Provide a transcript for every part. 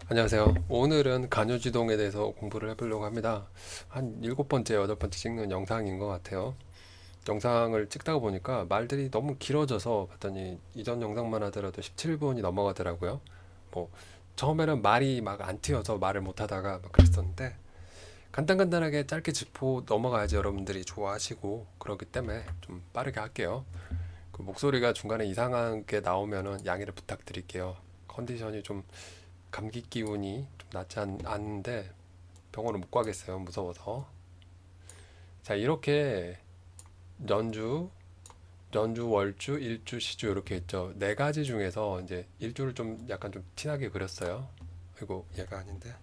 안녕하세요. 오늘은 간요지동에 대해서 공부를 해보려고 합니다. 한 일곱 번째, 여덟 번째 찍는 영상인 것 같아요. 영상을 찍다가 보니까 말들이 너무 길어져서 봤더니 이전 영상만 하더라도 17분이 넘어가더라고요. 뭐 처음에는 말이 막 안 튀어서 말을 못 하다가 막 그랬었는데 간단간단하게 짧게 짚고 넘어가야지 여러분들이 좋아하시고 그러기 때문에 좀 빠르게 할게요. 그 목소리가 중간에 이상하게 나오면은 양해를 부탁드릴게요. 컨디션이 좀 감기 기운이 좀 않은데 병원을 못 가겠어요. 무서워서. 자, 이렇게 연주, 월주, 일주, 시주 이렇게 있죠. 네 가지 중에서 이제 일주를 좀 약간 좀 티나게 그렸어요. 그리고 얘가 아닌데.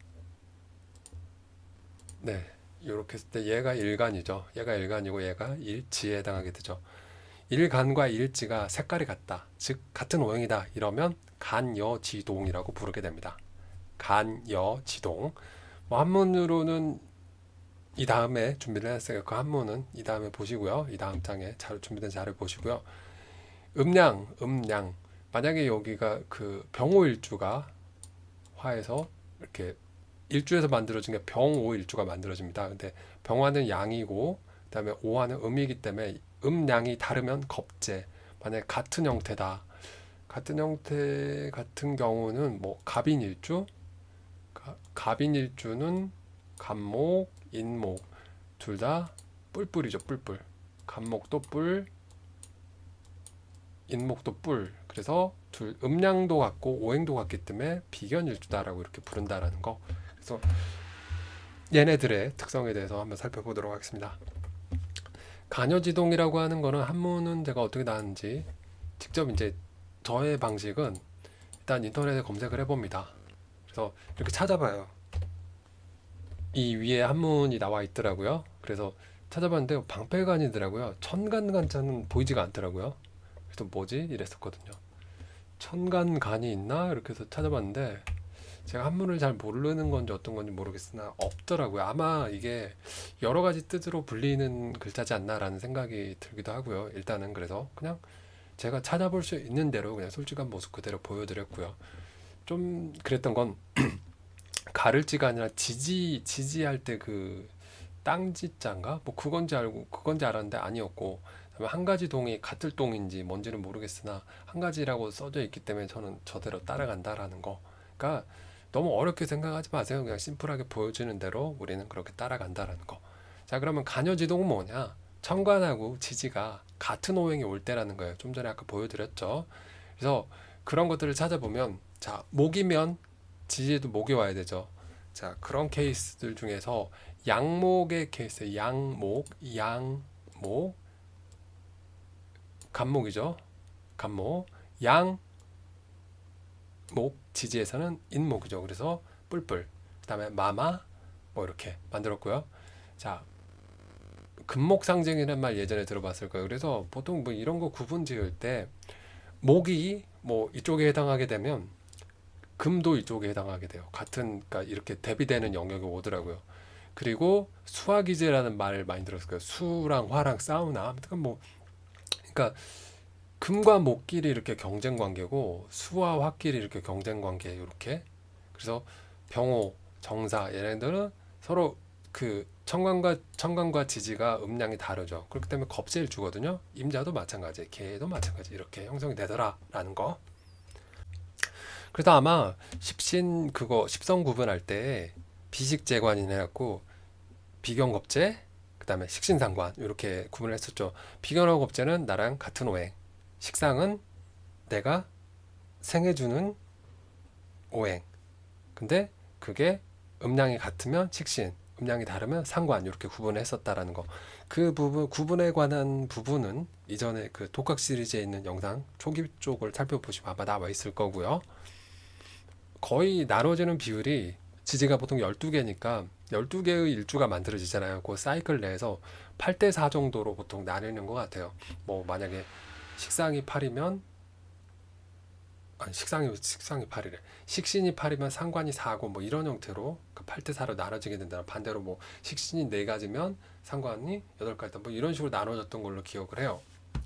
네. 이렇게 했을 때 얘가 일간이죠. 얘가 일간이고 얘가 일지에 해당하게 되죠. 일간과 일지가 색깔이 같다. 즉 같은 오행이다. 이러면 간여지동이라고 부르게 됩니다. 간여지동. 뭐 한문으로는 이 다음에 준비를 했어요. 그 한문은 이 다음에 보시고요. 이 다음 장에 준비된 자료 보시고요. 음양. 만약에 여기가 그 병오일주가 화에서 이렇게 일주에서 만들어진 게 병오일주가 만들어집니다. 근데 병화는 양이고 그다음에 오화는 음이기 때문에 음양이 다르면 겁재. 만약에 같은 형태다. 같은 형태 같은 경우는 뭐 갑인일주, 갑인일주는 갑목, 인목 둘 다 뿔뿔이죠. 뿔뿔. 갑목도 뿔, 인목도 뿔. 그래서 둘 음양도 같고 오행도 같기 때문에 비견일주다라고 이렇게 부른다라는 거. 그래서 얘네들의 특성에 대해서 한번 살펴보도록 하겠습니다. 간여지동이라고 하는 거는 한문은 제가 어떻게 나왔는지 직접 이제 저의 방식은 일단 인터넷에 검색을 해봅니다. 그래서 이렇게 찾아봐요. 이 위에 한문이 나와 있더라고요. 그래서 찾아봤는데 방패간이더라고요. 천간간자는 보이지가 않더라고요. 그래서 뭐지? 이랬었거든요. 천간간이 있나? 이렇게 해서 찾아봤는데 제가 한문을 잘 모르는 건지 어떤 건지 모르겠으나 없더라고요. 아마 이게 여러 가지 뜻으로 불리는 글자지 않나라는 생각이 들기도 하고요. 일단은 그래서 그냥 제가 찾아볼 수 있는 대로 그냥 솔직한 모습 그대로 보여드렸고요. 좀 그랬던 건 가를지가 아니라 지지할 때 그 땅지자인가? 뭐 그건지 알았는데 아니었고 그다음에 한 가지 동이 같을 동인지 뭔지는 모르겠으나 한 가지라고 써져 있기 때문에 저는 저대로 따라간다라는 거. 그러니까 너무 어렵게 생각하지 마세요. 그냥 심플하게 보여주는 대로 우리는 그렇게 따라간다라는 거. 자, 그러면 간여지동은 뭐냐? 천간하고 지지가 같은 오행이 올 때라는 거예요. 좀 전에 아까 보여드렸죠. 그래서 그런 것들을 찾아보면 자, 목이면 지지에도 목이 와야 되죠. 자, 그런 케이스들 중에서 양목의 케이스, 양목, 간목이죠. 간목, 양목, 지지에서는 인목이죠. 그래서 뿔뿔, 그 다음에 마마, 뭐 이렇게 만들었고요. 자, 금목 상징이라는 말 예전에 들어봤을 거예요. 그래서 보통 뭐 이런 거 구분 지을 때 목이 뭐 이쪽에 해당하게 되면 금도 이쪽에 해당하게 돼요. 그러니까 이렇게 대비되는 영역이 오더라고요. 그리고 수화기제라는 말을 많이 들었을 거예요. 수랑 화랑 싸우나? 아무튼 뭐, 그러니까 금과 목끼리 이렇게 경쟁 관계고 수와 화끼리 이렇게 경쟁 관계 이렇게. 그래서 병호, 정사 얘네들은 서로 그 청간과 지지가 음량이 다르죠. 그렇기 때문에 겁재일 주거든요. 임자도 마찬가지, 개도 마찬가지 이렇게 형성이 되더라라는 거. 그래서 아마 십신 그거 십성 구분할 때 비식재관이네 갖고 비견겁재 그다음에 식신상관 이렇게 구분을 했었죠. 비견하고 겁재는 나랑 같은 오행, 식상은 내가 생해주는 오행. 근데 그게 음량이 같으면 식신, 음량이 다르면 상관 이렇게 구분을 했었다라는 거. 그 부분 구분에 관한 부분은 이전에 그 독학 시리즈에 있는 영상 초기 쪽을 살펴보시면 아마 나와 있을 거고요. 거의 나눠지는 비율이 지지가 보통 12개니까 12개의 일주가 만들어지잖아요. 그 사이클 내에서 8대 4 정도로 보통 나뉘는 것 같아요. 뭐 만약에 식상이 8이면 아니 식상이 8이래. 식신이 8이면 상관이 4고 뭐 이런 형태로 8대 4로 나눠지게 된다. 반대로 뭐 식신이 4가지면 상관이 8가지다. 뭐 이런 식으로 나눠졌던 걸로 기억을 해요.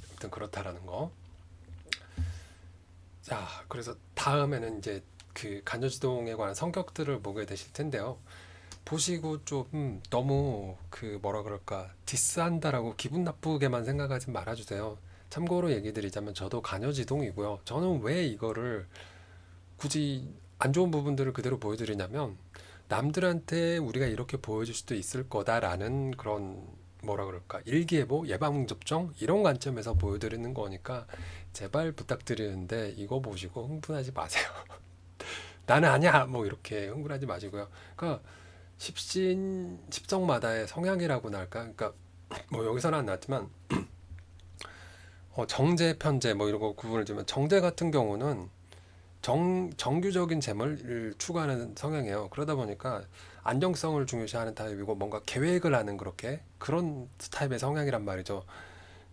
아무튼 그렇다라는 거. 자, 그래서 다음에는 이제 그 간여지동에 관한 성격들을 보게 되실 텐데요. 보시고 좀 너무 그 뭐라 그럴까 디스한다라고 기분 나쁘게만 생각하지 말아주세요. 참고로 얘기 드리자면 저도 간여지동이고요. 저는 왜 이거를 굳이 안 좋은 부분들을 그대로 보여드리냐면 남들한테 우리가 이렇게 보여줄 수도 있을 거다라는 그런 뭐라 그럴까 일기예보 예방접종 이런 관점에서 보여드리는 거니까 제발 부탁드리는데 이거 보시고 흥분하지 마세요. 나는 아니야 뭐 이렇게 흥분하지 마시고요. 그러니까 십성마다의 성향이라고나 할까? 그러니까 뭐 여기서는 안 나왔지만 정제, 편제 뭐 이런 거 구분을 주면 정제 같은 경우는 정규적인 재물을 추구하는 성향이에요. 그러다 보니까 안정성을 중요시하는 타입이고 뭔가 계획을 하는 그렇게 그런 타입의 성향이란 말이죠.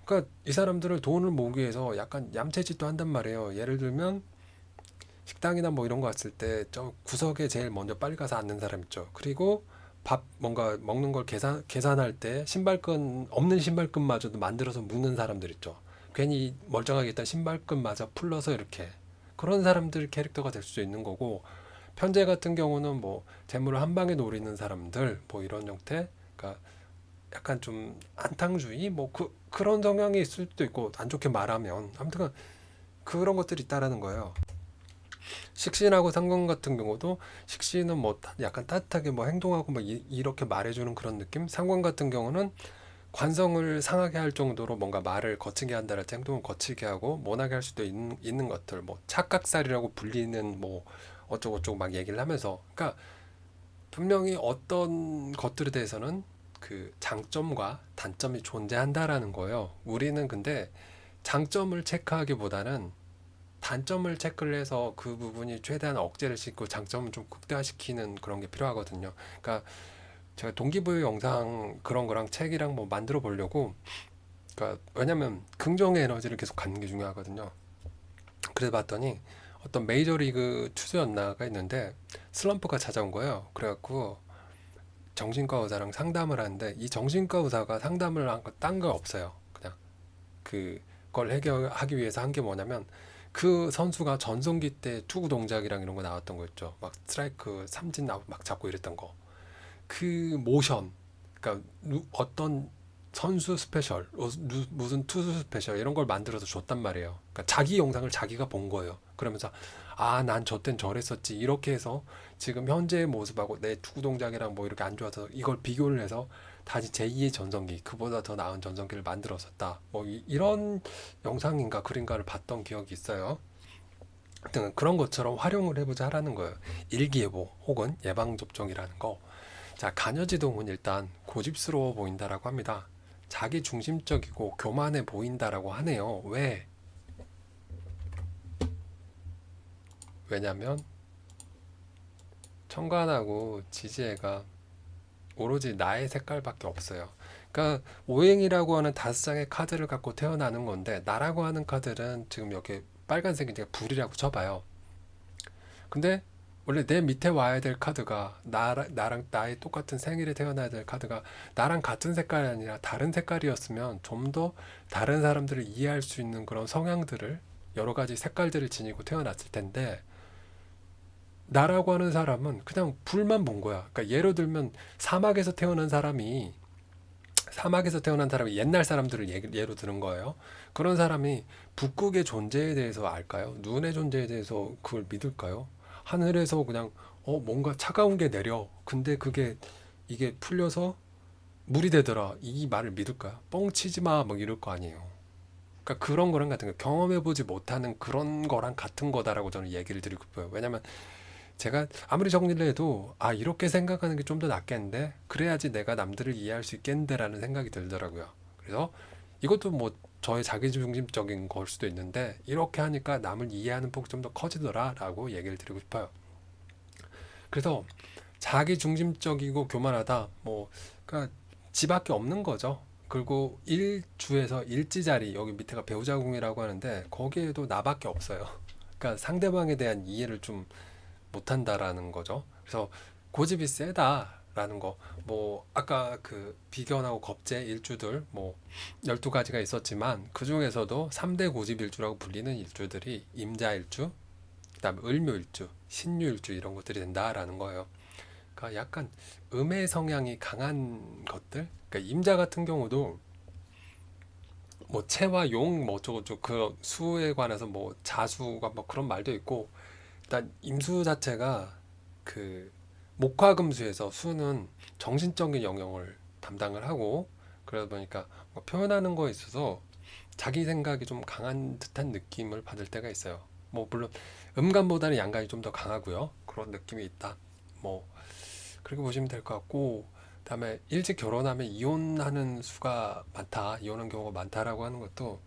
그러니까 이 사람들을 돈을 모으기 위해서 약간 얌체짓도 한단 말이에요. 예를 들면 식당이나 뭐 이런 거 왔을 때 저 구석에 제일 먼저 빨리 가서 앉는 사람 있죠. 그리고 밥 뭔가 먹는 걸 계산할 때 신발끈 없는 신발끈마저도 만들어서 묶는 사람들 있죠. 괜히 멀쩡하게 있던 신발끈마저 풀러서 이렇게 그런 사람들 캐릭터가 될 수 있는 거고 편제 같은 경우는 뭐 재물을 한 방에 노리는 사람들 뭐 이런 형태 그러니까 약간 좀 안탕주의 뭐 그런 성향이 있을 수도 있고 안 좋게 말하면 아무튼 그런 것들이 있다라는 거예요. 식신하고 상관 같은 경우도 식신은 뭐 약간 따뜻하게 뭐 행동하고 뭐 이렇게 말해주는 그런 느낌. 상관 같은 경우는 관성을 상하게 할 정도로 뭔가 말을 거치게 한다랄지 행동을 거치게 하고 모나게 할 수도 있는 것들 뭐 착각살이라고 불리는 뭐 어쩌고저쩌고 막 얘기를 하면서 그러니까 분명히 어떤 것들에 대해서는 그 장점과 단점이 존재한다라는 거예요. 우리는 근데 장점을 체크하기보다는 단점을 체크를 해서 그 부분이 최대한 억제를 시키고 장점을 좀 극대화시키는 그런 게 필요하거든요. 그러니까 제가 동기부여 영상 그런 거랑 책이랑 뭐 만들어 보려고 그러니까 왜냐면 긍정의 에너지를 계속 갖는 게 중요하거든요. 그래서 봤더니 어떤 메이저리그 투수였나가 있는데 슬럼프가 찾아온 거예요. 그래갖고 정신과 의사랑 상담을 하는데 이 정신과 의사가 상담을 한 거 딴 거 없어요. 그냥 그걸 해결하기 위해서 한 게 뭐냐면 그 선수가 전성기 때 투구 동작이랑 이런 거 나왔던 거 있죠. 막 스트라이크 삼진 막 잡고 이랬던 거. 그 모션, 그러니까 어떤 선수 스페셜, 무슨 투수 스페셜 이런 걸 만들어서 줬단 말이에요. 그러니까 자기 영상을 자기가 본 거예요. 그러면서 아, 난 저 땐 저랬었지. 이렇게 해서 지금 현재의 모습하고 내 투구 동작이랑 뭐 이렇게 안 좋아서 이걸 비교를 해서 다시 제2의 전성기, 그보다 더 나은 전성기를 만들었었다. 뭐 이런 영상인가 글인가를 봤던 기억이 있어요. 하여튼 그런 것처럼 활용을 해보자라는 거예요. 일기예보 혹은 예방접종이라는 거. 자, 간여지동은 일단 고집스러워 보인다라고 합니다. 자기 중심적이고 교만해 보인다라고 하네요. 왜? 왜냐면 청간하고 지지애가 오로지 나의 색깔밖에 없어요. 그러니까 오행이라고 하는 5장의 카드를 갖고 태어나는 건데 나라고 하는 카드는 지금 여기 빨간색이 불이라고 쳐봐요. 근데 원래 내 밑에 와야 될 카드가 나랑 나의 똑같은 생일에 태어나야 될 카드가 나랑 같은 색깔이 아니라 다른 색깔이었으면 좀 더 다른 사람들을 이해할 수 있는 그런 성향들을 여러 가지 색깔들을 지니고 태어났을 텐데 나라고 하는 사람은 그냥 불만 본 거야. 그러니까 예를 들면 사막에서 태어난 사람이 옛날 사람들을 예로 드는 거예요. 그런 사람이 북극의 존재에 대해서 알까요? 눈의 존재에 대해서 그걸 믿을까요? 하늘에서 그냥 뭔가 차가운 게 내려. 근데 이게 풀려서 물이 되더라. 이 말을 믿을까요? 뻥치지 마. 뭐 이럴 거 아니에요. 그러니까 그런 거랑 같은 거 경험해보지 못하는 그런 거랑 같은 거다라고 저는 얘기를 드리고 싶어요. 왜냐면 제가 아무리 정리를 해도 아 이렇게 생각하는 게 좀 더 낫겠는데 그래야지 내가 남들을 이해할 수 있겠는데라는 생각이 들더라고요. 그래서 이것도 뭐 저의 자기중심적인 걸 수도 있는데 이렇게 하니까 남을 이해하는 폭이 좀 더 커지더라라고 얘기를 드리고 싶어요. 그래서 자기중심적이고 교만하다 뭐 그러니까 지밖에 없는 거죠. 그리고 일주에서 일지자리 여기 밑에가 배우자궁이라고 하는데 거기에도 나밖에 없어요. 그러니까 상대방에 대한 이해를 좀 못한다라는 거죠. 그래서 고집이 세다라는 거, 뭐 아까 그 비견하고 겁재 일주들 뭐 12가지가 있었지만 그 중에서도 3대 고집 일주라고 불리는 일주들이 임자 일주, 그다음에 을묘일주, 신유일주 이런 것들이 된다라는 거예요. 그러니까 약간 음의 성향이 강한 것들. 그러니까 임자 같은 경우도 뭐 채와 용 뭐 어쩌고저쩌고 그 수에 관해서 뭐 자수가 뭐 그런 말도 있고, 일단 임수 자체가 그 목화금수에서 수는 정신적인 영역을 담당을 하고, 그러다 보니까 뭐 표현하는 거에 있어서 자기 생각이 좀 강한 듯한 느낌을 받을 때가 있어요. 뭐 물론 음감보다는 양감이 좀 더 강하고요. 그런 느낌이 있다. 뭐 그렇게 보시면 될 것 같고, 그다음에 일찍 결혼하면 이혼하는 수가 많다, 이혼한 경우가 많다라고 하는 것도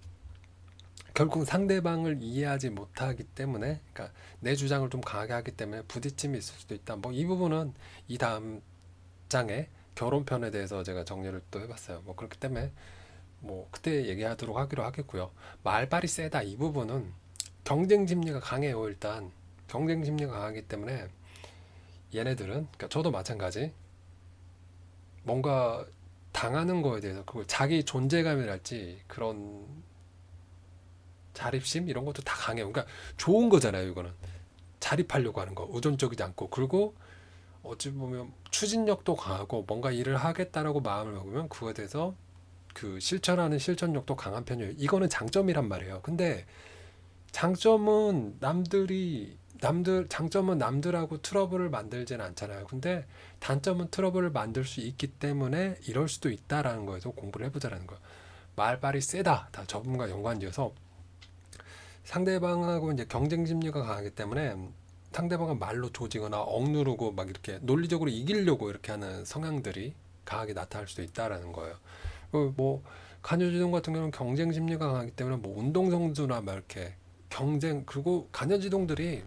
결국 상대방을 이해하지 못하기 때문에, 그러니까 내 주장을 좀 강하게 하기 때문에 부딪힘이 있을 수도 있다. 뭐 이 부분은 이 다음 장에 결혼편에 대해서 제가 정리를 또 해봤어요. 뭐 그렇기 때문에 뭐 그때 얘기하도록 하기로 하겠고요. 말발이 세다 이 부분은 경쟁 심리가 강해요. 일단 경쟁 심리가 강하기 때문에 얘네들은, 그러니까 저도 마찬가지, 뭔가 당하는 거에 대해서 그걸 자기 존재감이랄지 그런 자립심 이런 것도 다 강해요. 그러니까 좋은 거잖아요. 이거는 자립하려고 하는 거, 의존적이지 않고, 그리고 어찌 보면 추진력도 강하고 뭔가 일을 하겠다라고 마음을 먹으면 그거에 대해서 그 실천하는 실천력도 강한 편이에요. 이거는 장점이란 말이에요. 근데 장점은 남들하고 트러블을 만들진 않잖아요. 근데 단점은 트러블을 만들 수 있기 때문에 이럴 수도 있다라는 거에서 공부를 해보자라는 거예요. 말발이 세다, 다 저분과 연관지어서 상대방하고 이제 경쟁 심리가 강하기 때문에 상대방을 말로 조지거나 억누르고 막 이렇게 논리적으로 이기려고 이렇게 하는 성향들이 강하게 나타날 수도 있다라는 거예요. 뭐 간여지동 같은 경우는 경쟁 심리가 강하기 때문에 뭐 운동선수나 막 이렇게 경쟁, 그리고 간여지동들이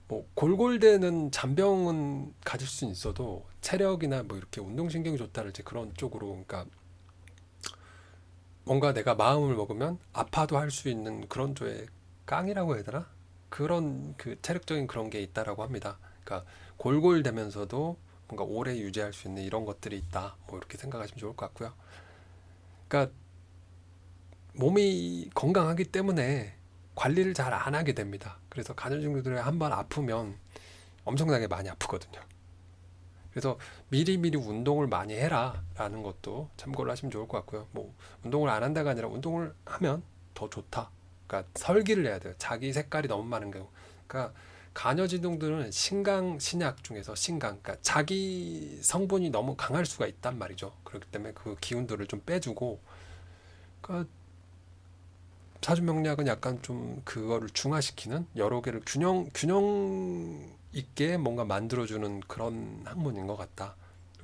뭐 골골대는 잔병은 가질 수 있어도 체력이나 뭐 이렇게 운동신경이 좋다랄지 그런 쪽으로, 그러니까 뭔가 내가 마음을 먹으면 아파도 할 수 있는 그런 쪽의 깡이라고 해야 되나? 그런 그 체력적인 그런 게 있다라고 합니다. 그러니까 골골대면서도 뭔가 오래 유지할 수 있는 이런 것들이 있다. 뭐 이렇게 생각하시면 좋을 것 같고요. 그러니까 몸이 건강하기 때문에 관리를 잘 안 하게 됩니다. 그래서 간염증들이 한번 아프면 엄청나게 많이 아프거든요. 그래서 미리미리 운동을 많이 해라라는 것도 참고를 하시면 좋을 것 같고요. 뭐 운동을 안 한다가 아니라 운동을 하면 더 좋다. 그러니까 설기를 해야 돼요. 자기 색깔이 너무 많은 경우. 그러니까 간여진동들은 신강 신약 중에서 신강, 그러니까 자기 성분이 너무 강할 수가 있단 말이죠. 그렇기 때문에 그 기운들을 좀 빼주고, 그러니까 사주명리학은 약간 좀 그거를 중화시키는 여러 개를 균형 있게 뭔가 만들어주는 그런 학문인 것 같다.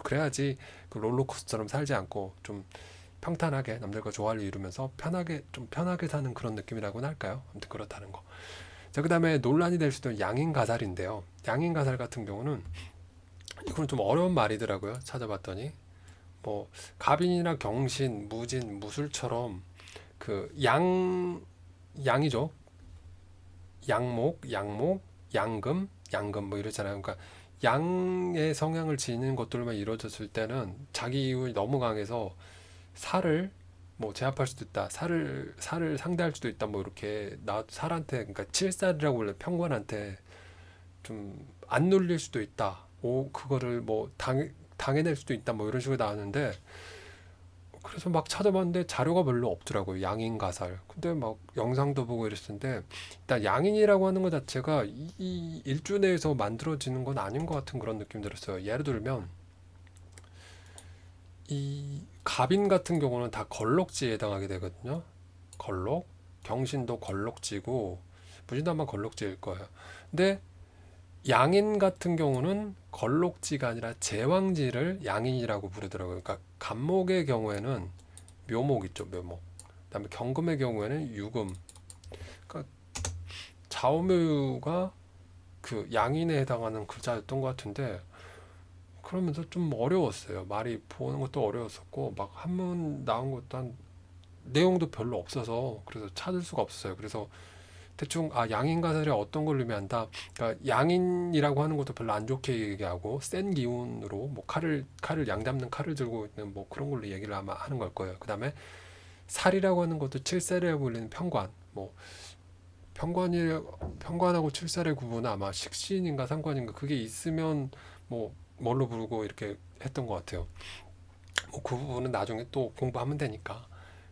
그래야지 그 롤러코스터처럼 살지 않고 좀 평탄하게 남들과 조화를 이루면서 편하게, 좀 편하게 사는 그런 느낌이라고나 할까요? 아무튼 그렇다는 거. 자, 그다음에 논란이 될 수도 있는 양인가살인데요. 양인가살 같은 경우는 이거는 좀 어려운 말이더라고요. 찾아봤더니 뭐 갑인이나 경신, 무진, 무술처럼 그 양이죠. 양목, 양금 뭐 이러잖아요. 그러니까 양의 성향을 지닌 것들만 이루어졌을 때는 자기 이익이 너무 강해서 살을 뭐 제압할 수도 있다. 살을 상대할 수도 있다. 뭐 이렇게 나 살한테, 그러니까 칠살이라고 원래 평관한테 좀 안 눌릴 수도 있다. 그거를 뭐 당해낼 수도 있다. 뭐 이런 식으로 나왔는데, 그래서 막 찾아봤는데 자료가 별로 없더라고요. 양인 가살. 근데 막 영상도 보고 이랬는데, 일단 양인이라고 하는 것 자체가 이 일주 내에서 만들어지는 건 아닌 것 같은 그런 느낌 들었어요. 예를 들면 이 갑인 같은 경우는 다 걸록지에 해당하게 되거든요. 걸록, 경신도 걸록지고 무진도 아마 걸록지일 거예요. 근데 양인 같은 경우는 걸록지가 아니라 제왕지를 양인이라고 부르더라고요. 그러니까 간목의 경우에는 묘목 있죠, 묘목. 그다음에 경금의 경우에는 유금. 그러니까 좌우묘가 그 양인에 해당하는 글자였던 것 같은데, 그러면서 좀 어려웠어요. 말이 보는 것도 어려웠었고 막 한문 나온 것도 한 내용도 별로 없어서 그래서 찾을 수가 없었어요. 그래서 대충 양인가살이 어떤 걸 의미한다. 그러니까 양인이라고 하는 것도 별로 안 좋게 얘기하고 센 기운으로 뭐 칼을 양 잡는 칼을 들고 있는 뭐 그런 걸로 얘기를 아마 하는 걸 거예요. 그다음에 살이라고 하는 것도 칠살이라고 불리는 편관, 뭐 편관하고 출살의 구분은 아마 식신인가 상관인가 그게 있으면 뭐 뭘로 부르고 이렇게 했던 것 같아요. 뭐 그 부분은 나중에 또 공부하면 되니까.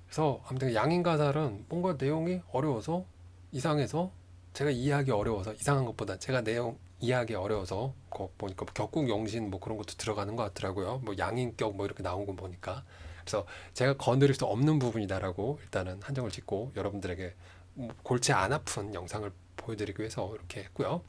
그래서 아무튼 양인가살은 뭔가 내용이 어려워서 이상해서 제가 이해하기 어려워서 이상한 것보다 제가 내용 이해하기 어려워서 거 보니까 뭐 격국용신 뭐 그런 것도 들어가는 것 같더라고요. 뭐 양인격 뭐 이렇게 나온 거 보니까. 그래서 제가 건드릴 수 없는 부분이다라고 일단은 한정을 짓고 여러분들에게 뭐 골치 안 아픈 영상을 보여드리기 위해서 이렇게 했고요.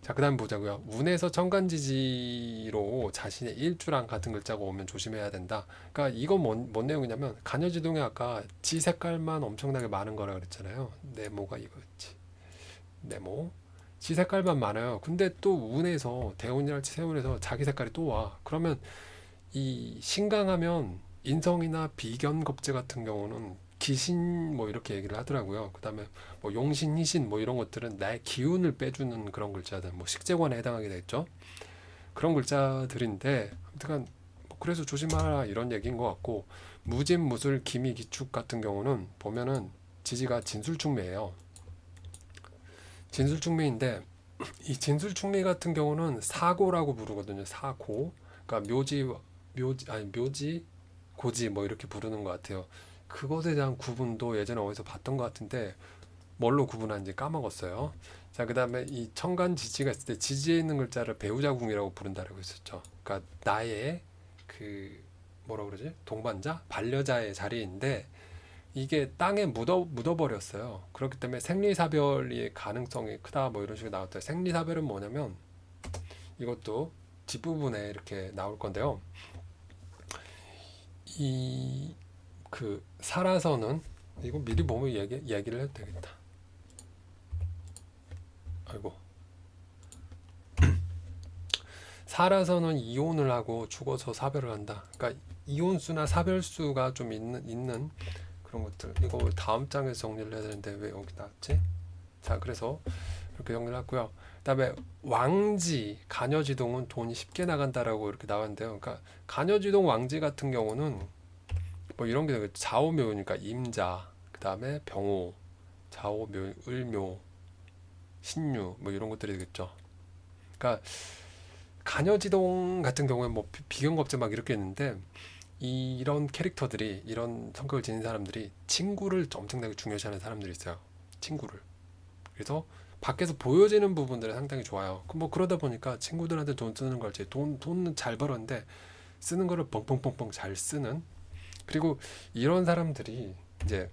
자, 그다음 보자고요. 운에서 천간지지로 자신의 일주랑 같은 글자가 오면 조심해야 된다. 그러니까 이건 뭔 내용이냐면 간여지동에 아까 지 색깔만 엄청나게 많은 거라 그랬잖아요. 네모가 이거였지. 네모. 지 색깔만 많아요. 근데 또 운에서 대운이랄지 세운에서 자기 색깔이 또 와. 그러면 이 신강하면 인성이나 비견겁제 같은 경우는 기신 뭐 이렇게 얘기를 하더라고요. 그다음에 뭐 용신, 희신 뭐 이런 것들은 나의 기운을 빼주는 그런 글자들, 뭐 식재관에 해당하게 되겠죠. 그런 글자들인데 아무튼 뭐 그래서 조심하라 이런 얘기인 것 같고 무진, 무술, 기미, 기축 같은 경우는 보면은 지지가 진술충매예요. 진술충매인데 이 진술충매 같은 경우는 사고라고 부르거든요. 사고. 그러니까 묘지, 고지 뭐 이렇게 부르는 것 같아요. 그것에 대한 구분도 예전에 어디서 봤던 것 같은데 뭘로 구분하는지 까먹었어요. 자, 그다음에 이 천간 지지가 있을 때 지지에 있는 글자를 배우자궁이라고 부른다라고 했었죠. 그러니까 나의 그 뭐라 그러지? 동반자, 반려자의 자리인데 이게 땅에 묻어버렸어요. 그렇기 때문에 생리사별의 가능성이 크다 뭐 이런 식으로 나왔대요. 생리사별은 뭐냐면 이것도 뒷부분에 이렇게 나올 건데요. 이 그 살아서는 이거 미리 보면 얘기를 해도 되겠다. 아이고. 살아서는 이혼을 하고 죽어서 사별을 한다. 그러니까 이혼수나 사별수가 좀 있는 그런 것들. 이거 다음 장에서 정리를 해야 되는데 왜 여기 나왔지? 자, 그래서 이렇게 정리를 했고요. 그다음에 왕지, 간여지동은 돈이 쉽게 나간다라고 이렇게 나왔는데요. 그러니까 간여지동 왕지 같은 경우는 뭐 이런 게 되겠죠. 좌우묘니까 임자, 그다음에 병호, 좌우묘, 을묘, 신유 뭐 이런 것들이 되겠죠. 그러니까 간여지동 같은 경우에 뭐 비경겁제 막 이렇게 있는데 이런 캐릭터들이 이런 성격을 지닌 사람들이 친구를 엄청나게 중요시하는 사람들이 있어요. 친구를. 그래서 밖에서 보여지는 부분들은 상당히 좋아요. 뭐 그러다 보니까 친구들한테 돈 쓰는 걸지 돈은 잘 벌었는데 쓰는 거를 뻥뻥뻥뻥 잘 쓰는 그리고 이런 사람들이 이제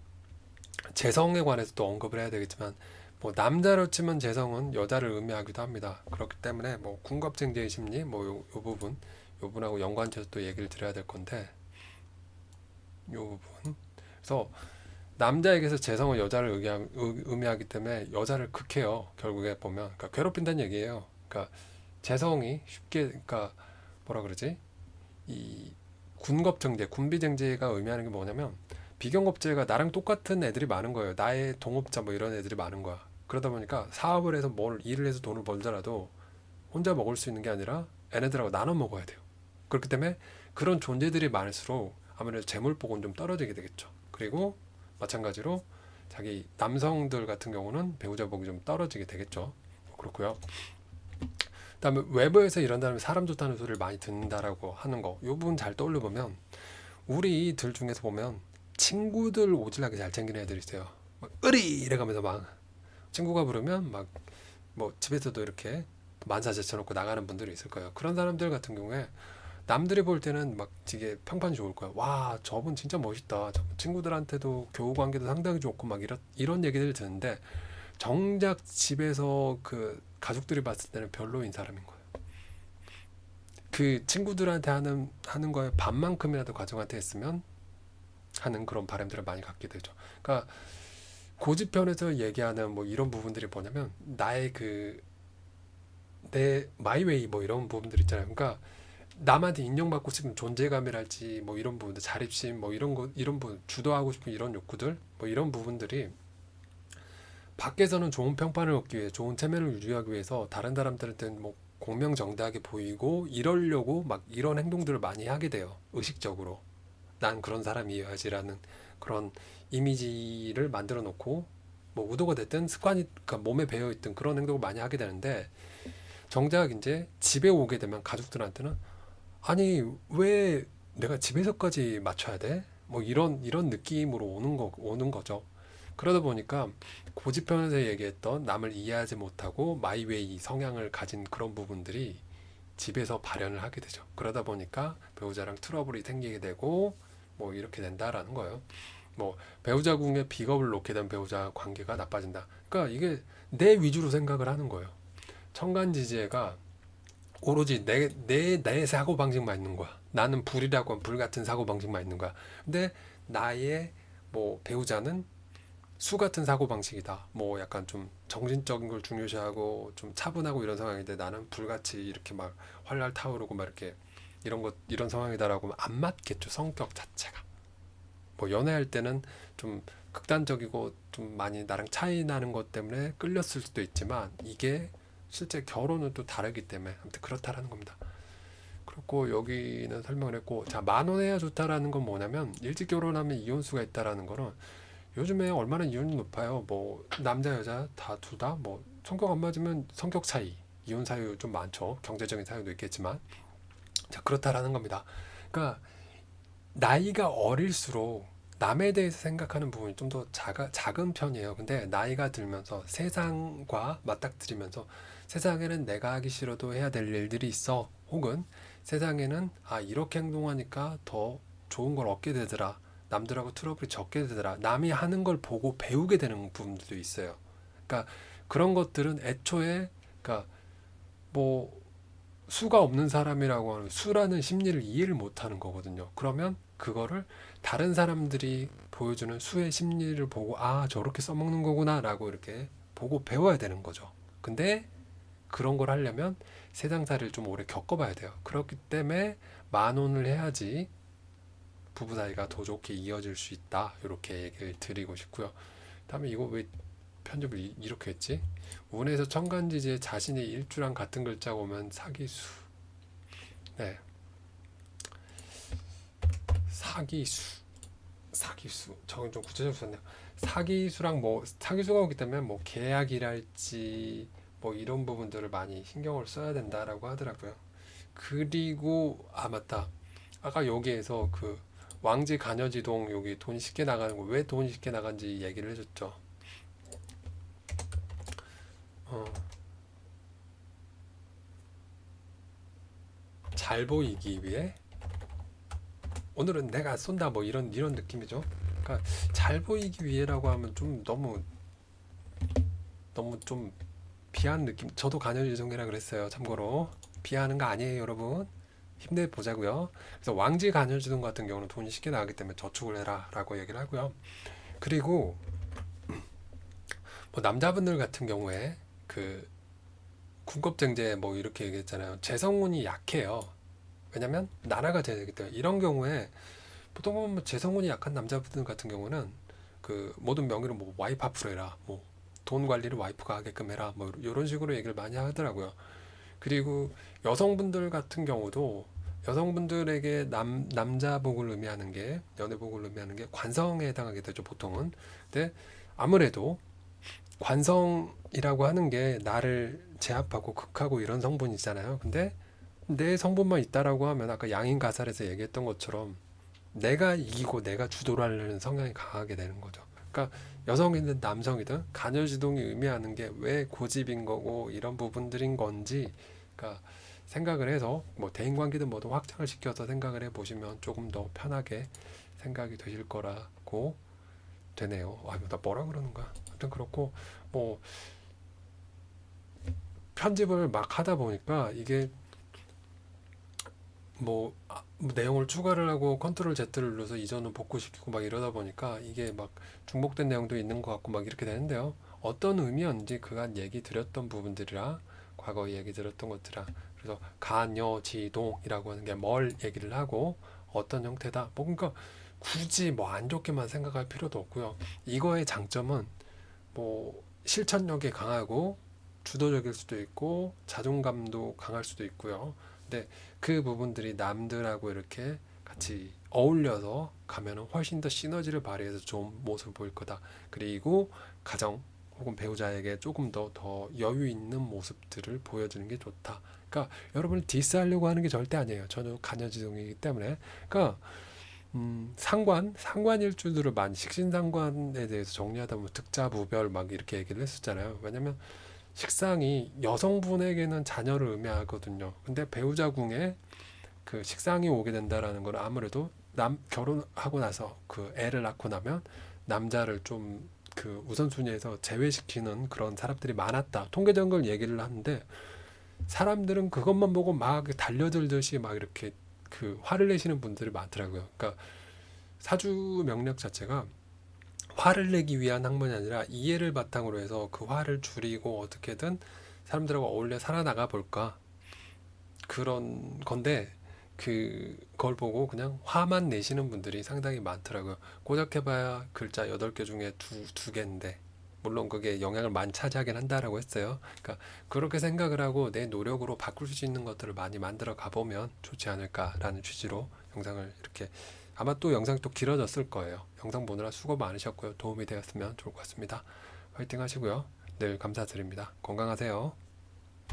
재성에 관해서도 언급을 해야 되겠지만 뭐 남자로 치면 재성은 여자를 의미하기도 합니다. 그렇기 때문에 뭐 군겁증제의 심리 뭐 요 부분 요 부분하고 연관지어서 또 얘기를 드려야 될 건데 요 부분 그래서 남자에게서 재성은 여자를 의미하기 때문에 여자를 극해요. 결국에 보면 그러니까 괴롭힌다는 얘기예요. 그러니까 재성이 쉽게 그러니까 뭐라 그러지? 이 군겁증제, 군비증제가 의미하는 게 뭐냐면 비경겁제가 나랑 똑같은 애들이 많은 거예요. 나의 동업자 뭐 이런 애들이 많은 거야. 그러다 보니까 사업을 해서 뭘 일을 해서 돈을 벌더라도 혼자 먹을 수 있는 게 아니라 얘네들하고 나눠 먹어야 돼요. 그렇기 때문에 그런 존재들이 많을수록 아무래도 재물복은 좀 떨어지게 되겠죠. 그리고 마찬가지로 자기 남성들 같은 경우는 배우자복이 좀 떨어지게 되겠죠. 그렇고요. 그다음에 외부에서 이런다면 사람 좋다는 소리를 많이 듣는다라고 하는 거. 이 부분 잘 떠올려 보면 우리들 중에서 보면 친구들 오질나게 잘 챙기는 애들이 있어요. 막 으리 이래가면서 막 친구가 부르면 막 뭐 집에서도 이렇게 만사 제쳐놓고 나가는 분들이 있을 거예요. 그런 사람들 같은 경우에 남들이 볼 때는 막 되게 평판이 좋을 거야. 와, 저분 진짜 멋있다. 저분 친구들한테도 교우 관계도 상당히 좋고 막 이런 얘기들 듣는데 정작 집에서 그 가족들이 봤을 때는 별로인 사람인 거예요. 그 친구들한테 하는 거에 반만큼이라도 가족한테 했으면 하는 그런 바람들을 많이 갖게 되죠. 그러니까 고집편에서 얘기하는 뭐 이런 부분들이 뭐냐면 나의 그 내 마이웨이 뭐 이런 부분들 있잖아요. 그러니까 남한테 인정받고 싶은 존재감이랄지 뭐 이런 부분들 자립심 뭐 이런 거 이런 부분 주도하고 싶은 이런 욕구들 뭐 이런 부분들이 밖에서는 좋은 평판을 얻기 위해 좋은 체면을 유지하기 위해서 다른 사람들한테는 뭐 공명정대하게 보이고 이러려고 막 이런 행동들을 많이 하게 돼요. 의식적으로 난 그런 사람이어야지라는 그런 이미지를 만들어 놓고 뭐 의도가 됐든 습관이 그러니까 몸에 배어 있든 그런 행동을 많이 하게 되는데 정작 이제 집에 오게 되면 가족들한테는 아니 왜 내가 집에서까지 맞춰야 돼? 뭐 이런 느낌으로 오는 거죠. 그러다 보니까 고지편에서 얘기했던 남을 이해하지 못하고 마이웨이 성향을 가진 그런 부분들이 집에서 발현을 하게 되죠. 그러다 보니까 배우자랑 트러블이 생기게 되고 뭐 이렇게 된다라는 거예요. 뭐 배우자 궁에 비겁을 놓게 된 배우자 관계가 나빠진다. 그러니까 이게 내 위주로 생각을 하는 거예요. 천간지지애가 오로지 내 사고방식만 있는 거야. 나는 불이라고 하면 불 같은 사고방식만 있는 거야. 근데 나의 뭐 배우자는 수 같은 사고방식이다. 뭐 약간 좀 정신적인 걸 중요시하고 좀 차분하고 이런 상황인데 나는 불같이 이렇게 막 활활 타오르고 막 이렇게 이런 상황이다라고 하면 안 맞겠죠. 성격 자체가. 뭐 연애할 때는 좀 극단적이고 좀 많이 나랑 차이 나는 것 때문에 끌렸을 수도 있지만 이게 실제 결혼은 또 다르기 때문에 아무튼 그렇다라는 겁니다. 그렇고 여기는 설명을 했고 자 만원해야 좋다라는 건 뭐냐면 일찍 결혼하면 이혼수가 있다라는 거는 요즘에 얼마나 이혼이 높아요. 뭐 남자 여자 다 둘 다 뭐 성격 안 맞으면 성격 차이 이혼 사유 좀 많죠. 경제적인 사유도 있겠지만 자 그렇다라는 겁니다. 그러니까 나이가 어릴수록 남에 대해서 생각하는 부분이 좀 더 작은 편이에요. 근데 나이가 들면서 세상과 맞닥뜨리면서 세상에는 내가 하기 싫어도 해야 될 일들이 있어. 혹은 세상에는 아, 이렇게 행동하니까 더 좋은 걸 얻게 되더라. 남들하고 트러블이 적게 되더라. 남이 하는 걸 보고 배우게 되는 부분들도 있어요. 그러니까 그런 것들은 애초에 그러니까 뭐 수가 없는 사람이라고 하는 수라는 심리를 이해를 못하는 거거든요. 그러면 그거를 다른 사람들이 보여주는 수의 심리를 보고 아 저렇게 써먹는 거구나라고 이렇게 보고 배워야 되는 거죠. 근데 그런 걸 하려면 세상살이를 좀 오래 겪어봐야 돼요. 그렇기 때문에 만원을 해야지 부부 사이가 더 좋게 이어질 수 있다. 이렇게 얘기를 드리고 싶고요. 다음에 이거 왜 편집을 이렇게 했지? 운에서 천간지지에 자신의 일주랑 같은 글자가 오면 사기수. 네, 사기수. 사기수. 저건 좀 구체적으로 썼네요. 사기수랑 뭐 사기수가 오기 때문에 뭐 계약이랄지 뭐 이런 부분들을 많이 신경을 써야 된다라고 하더라고요. 그리고 아 맞다. 아까 여기에서 그 왕지 간여지동 여기 돈이 쉽게 나가는 거 왜 돈이 쉽게 나간지 얘기를 해줬죠. 어, 잘 보이기 위해 오늘은 내가 쏜다 뭐 이런 느낌이죠. 그러니까 잘 보이기 위해라고 하면 좀 너무 좀 비하는 느낌. 저도 간여지종이라 그랬어요. 참고로 비하하는 거 아니에요, 여러분. 힘내보자고요. 그래서 왕지 간여지동 같은 경우는 돈이 쉽게 나가기 때문에 저축을 해라라고 얘기를 하고요. 그리고 뭐 남자분들 같은 경우에 그 군급증제 뭐 이렇게 얘기했잖아요. 재성운이 약해요. 왜냐면 나라가 돼야 되기 때문에 이런 경우에 보통 보면 재성운이 약한 남자분들 같은 경우는 그 모든 명의를 뭐 와이프 앞으로 해라, 뭐 돈 관리를 와이프가 하게끔 해라, 뭐 이런 식으로 얘기를 많이 하더라고요. 그리고 여성분들 같은 경우도 여성분들에게 남자복을 의미하는 게 연애복을 의미하는 게 관성에 해당하게 되죠 보통은. 근데 아무래도 관성이라고 하는 게 나를 제압하고 극하고 이런 성분이잖아요. 근데 내 성분만 있다라고 하면 아까 양인가살에서 얘기했던 것처럼 내가 이기고 내가 주도를 하려는 성향이 강하게 되는 거죠. 그러니까 여성이든 남성이든 간여지동이 의미하는 게 왜 고집인 거고 이런 부분들인 건지 그러니까 생각을 해서 뭐 대인관계든 뭐든 확장을 시켜서 생각을 해보시면 조금 더 편하게 생각이 되실 거라고 되네요. 아, 나 뭐라 그러는 거야? 하여튼 그렇고 뭐 편집을 막 하다 보니까 이게 뭐 내용을 추가를 하고 컨트롤 Z를 눌러서 이전을 복구시키고 막 이러다 보니까 이게 막 중복된 내용도 있는 것 같고 막 이렇게 되는데요. 어떤 의미였는지 그간 얘기 드렸던 부분들이랑 과거 얘기 드렸던 것들이랑 그래서 간여지동이라고 하는 게 뭘 얘기를 하고 어떤 형태다. 뭐 그러니까 굳이 뭐 안 좋게만 생각할 필요도 없고요. 이거의 장점은 뭐 실천력이 강하고 주도적일 수도 있고 자존감도 강할 수도 있고요. 근데 그 부분들이 남들하고 이렇게 같이 어울려서 가면은 훨씬 더 시너지를 발휘해서 좋은 모습을 보일 거다. 그리고 가정 혹은 배우자에게 조금 더 여유 있는 모습들을 보여주는 게 좋다. 그러니까 여러분을 디스하려고 하는 게 절대 아니에요. 저는 간여지종이기 때문에. 그러니까 상관일주들을 많이 식신상관에 대해서 정리하다 보면 득자부별 막 이렇게 얘기를 했었잖아요. 왜냐면 식상이 여성분에게는 자녀를 의미하거든요. 근데 배우자 궁에 그 식상이 오게 된다라는 건 아무래도 결혼하고 나서 그 애를 낳고 나면 남자를 좀 그 우선순위에서 제외시키는 그런 사람들이 많았다. 통계적인 걸 얘기를 하는데 사람들은 그것만 보고 막 달려들듯이 막 이렇게 그 화를 내시는 분들이 많더라고요. 그러니까 사주 명력 자체가 화를 내기 위한 학문이 아니라 이해를 바탕으로 해서 그 화를 줄이고 어떻게든 사람들하고 어울려 살아나가 볼까 그런 건데 그걸 보고 그냥 화만 내시는 분들이 상당히 많더라고요. 고작해봐야 글자 8개 중에 두 개인데 물론 그게 영향을 많이 차지하긴 한다라고 했어요. 그러니까 그렇게 생각을 하고 내 노력으로 바꿀 수 있는 것들을 많이 만들어 가보면 좋지 않을까라는 취지로 영상을 이렇게 아마 또 영상이 또 길어졌을 거예요. 영상 보느라 수고 많으셨고요. 도움이 되었으면 좋을 것 같습니다. 화이팅 하시고요. 늘 감사드립니다. 건강하세요.